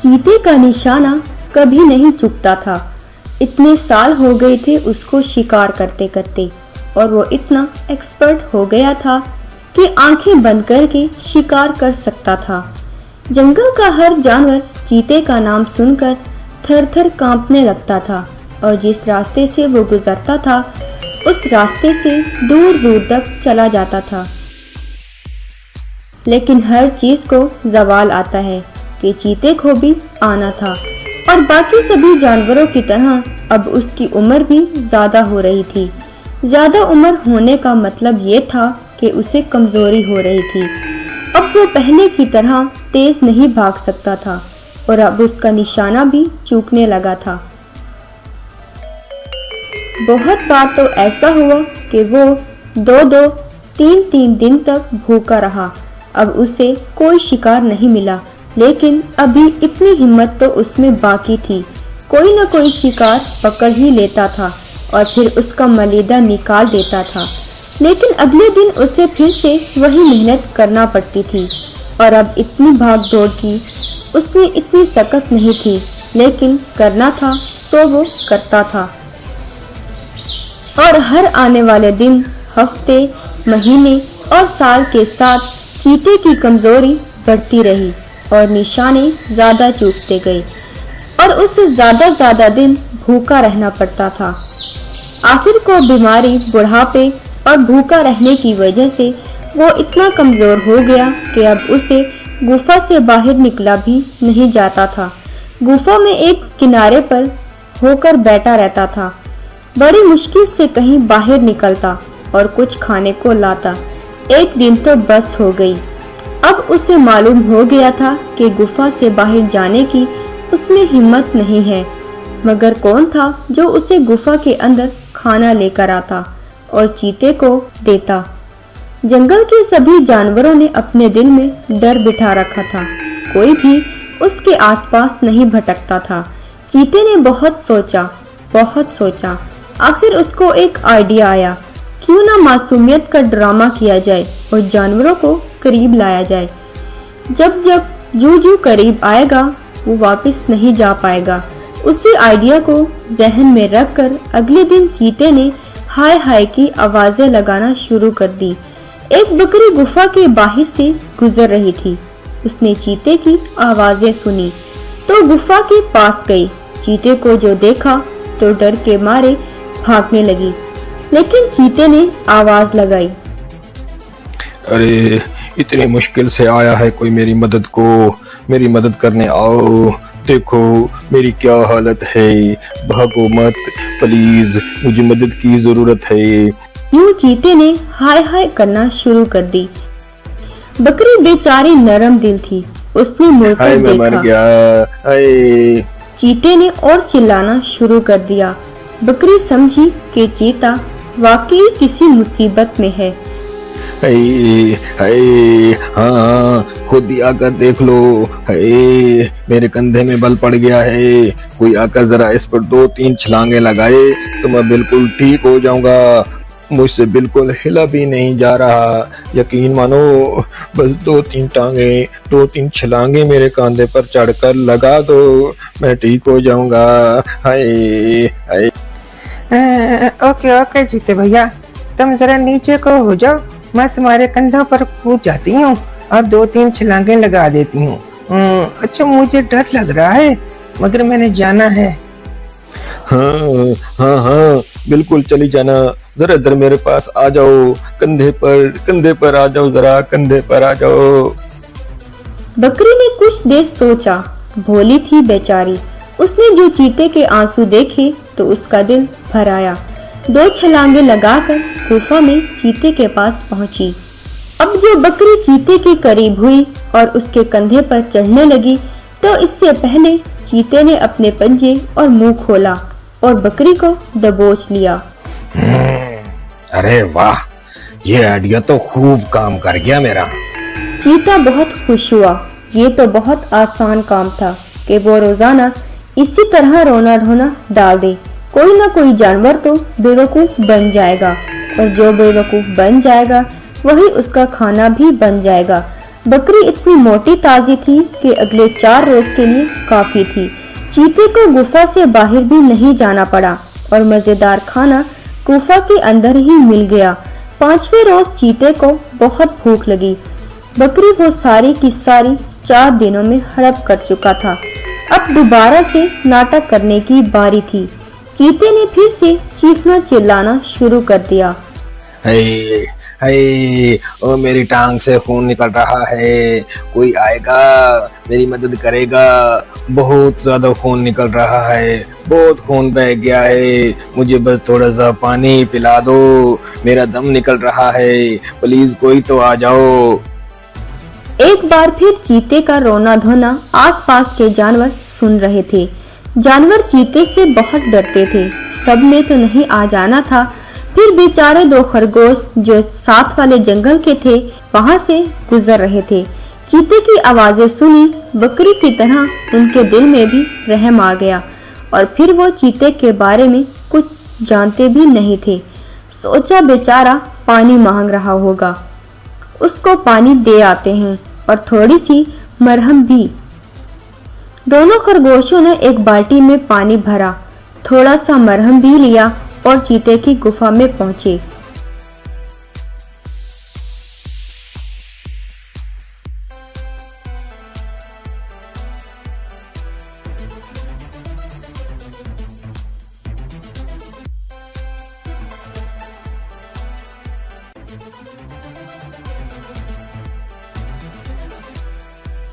चीते का निशाना कभी नहीं चूकता था। इतने साल हो गए थे उसको शिकार करते करते और वो इतना एक्सपर्ट हो गया था कि आंखें बंद करके शिकार कर सकता था। जंगल का हर जानवर चीते का नाम सुनकर थर-थर कांपने लगता था और जिस रास्ते से वो गुजरता था उस रास्ते से दूर दूर तक चला जाता था। लेकिन हर चीज को ज़वाल आता है कि चीते को भी आना था और बाकी सभी जानवरों की तरह अब उसकी उम्र भी ज़्यादा हो रही थी। ज़्यादा उम्र होने का मतलब ये था कि उसे कमज़ोरी हो रही थी। अब वो पहले की तरह तेज नहीं भाग सकता था और अब उसका निशाना भी चूकने लगा था। बहुत बार तो ऐसा हुआ कि वो 2-2, 3-3 दिन तक भूखा रहा। अब उसे कोई शिकार नहीं मिला, लेकिन अभी इतनी हिम्मत तो उसमें बाकी थी। कोई न कोई शिकार पकड़ ही लेता था और फिर उसका मलीदा निकाल देता था। लेकिन अगले दिन उसे फिर से वही मेहनत करना पड़ती थी और अब इतनी भाग दौड़ की उसमें इतनी सकत नहीं थी, लेकिन करना था सो वो करता था। और हर आने वाले दिन, हफ्ते, महीने और साल के साथ चीते की कमजोरी बढ़ती रही और निशाने ज़्यादा चूकते गए और उसे ज़्यादा दिन भूखा रहना पड़ता था। आखिर को बीमारी, बुढ़ापे और भूखा रहने की वजह से वो इतना कमज़ोर हो गया कि अब उसे गुफा से बाहर निकला भी नहीं जाता था। गुफा में एक किनारे पर होकर बैठा रहता था। बड़ी मुश्किल से कहीं बाहर निकलता और कुछ खाने को लाता। एक दिन तो बस हो गई। अब उसे मालूम हो गया था कि गुफा से बाहर जाने की उसमें हिम्मत नहीं है, मगर कौन था जो उसे गुफा के अंदर खाना लेकर आता और चीते को देता। जंगल के सभी जानवरों ने अपने दिल में डर बिठा रखा था। कोई भी उसके आसपास नहीं भटकता था। चीते ने बहुत सोचा। आखिर उसको एक आइडिया आया। क्यों ना मासूमियत का ड्रामा किया जाए और जानवरों को करीब लाया जाए। जब जू करीब आएगा वो वापस नहीं जा पाएगा। उसी आइडिया को जहन में रखकर अगले दिन चीते ने हाय हाय की आवाजें लगाना शुरू कर दी। एक बकरी गुफा के बाहर से गुजर रही थी। उसने चीते की आवाजें सुनी तो गुफा के पास गई। चीते को जो देखा तो डर के मारे भागने लगी, लेकिन चीते ने आवाज लगाई, अरे इतनी मुश्किल से आया है कोई, मेरी मदद करने आओ। देखो मेरी क्या हालत है, भागो मत प्लीज, मुझे मदद की जरूरत है। यूं चीते ने हाय हाय करना शुरू कर दी। बकरी बेचारी नरम दिल थी। उसने मुड़कर मैं मर देखा। गया, हाय। चीते ने और चिल्लाना शुरू कर दिया। बकरी समझी कि चीता वाकई किसी मुसीबत में है। हाय हाय, हाँ खुद ही आकर देख लो। हाय मेरे कंधे में बल पड़ गया है, कोई आकर जरा इस पर 2-3 छलांगे लगाए तो मैं बिल्कुल ठीक हो जाऊंगा। मुझसे बिल्कुल हिला भी नहीं जा रहा, यकीन मानो। बस 2-3 छलांगे मेरे कंधे पर चढ़कर लगा दो, मैं ठीक हो जाऊंगा। हाय हाय। ओके जीते भैया, तुम जरा नीचे को हो जाओ, मैं तुम्हारे कंधों पर कूद जाती हूँ और 2-3 छलांगे लगा देती हूँ। अच्छा मुझे डर लग रहा है, मगर मैंने जाना है। हाँ बिल्कुल चली जाना। जरा इधर मेरे पास आ जाओ, कंधे पर आ जाओ, जरा कंधे पर आ जाओ। बकरी ने कुछ देर सोचा। भोली थी बेचारी। उसने जो चीते के आंसू देखे तो उसका दिल भर आया। 2 छलांगे लगाकर गुफा में चीते के पास पहुंची। अब जो बकरी चीते के करीब हुई और उसके कंधे पर चढ़ने लगी तो इससे पहले चीते ने अपने पंजे और मुंह खोला और बकरी को दबोच लिया। अरे वाह, ये आइडिया तो खूब काम कर गया मेरा। चीता बहुत खुश हुआ। ये तो बहुत आसान काम था कि वो रोजाना इसी तरह रोना ढोना डाल दे। कोई ना कोई जानवर तो बेवकूफ बन जाएगा और जो बेवकूफ बन जाएगा वही उसका खाना भी बन जाएगा। बकरी इतनी मोटी ताजी थी कि अगले 4 रोज के लिए काफी थी। चीते को गुफा से बाहर भी नहीं जाना पड़ा और मजेदार खाना गुफा के अंदर ही मिल गया। 5वें रोज चीते को बहुत भूख लगी। बकरी वो सारी की सारी 4 दिनों में हड़प कर चुका था। अब दोबारा से नाटक करने की बारी थी। चीते ने फिर से चीखना चिल्लाना शुरू कर दिया। हे हे ओ मेरी टांग से खून निकल रहा है, कोई आएगा मेरी मदद करेगा, बहुत ज्यादा खून निकल रहा है, बहुत खून बह गया है, मुझे बस थोड़ा सा पानी पिला दो, मेरा दम निकल रहा है, प्लीज कोई तो आ जाओ। एक बार फिर चीते का रोना धोना आसपास के जानवर सुन रहे थे। जानवर चीते से बहुत डरते थे। सब ने तो नहीं आ जाना था, फिर बेचारे 2 खरगोश जो साथ वाले जंगल के थे वहां से गुजर रहे थे। चीते की आवाजें सुनी बकरी की तरह उनके दिल में भी रहम आ गया और फिर वो चीते के बारे में कुछ जानते भी नहीं थे। सोचा बेचारा पानी मांग रहा होगा, उसको पानी दे आते हैं और थोड़ी सी मरहम भी। दोनों खरगोशों ने एक बाल्टी में पानी भरा, थोड़ा सा मरहम भी लिया और चीते की गुफा में पहुंचे।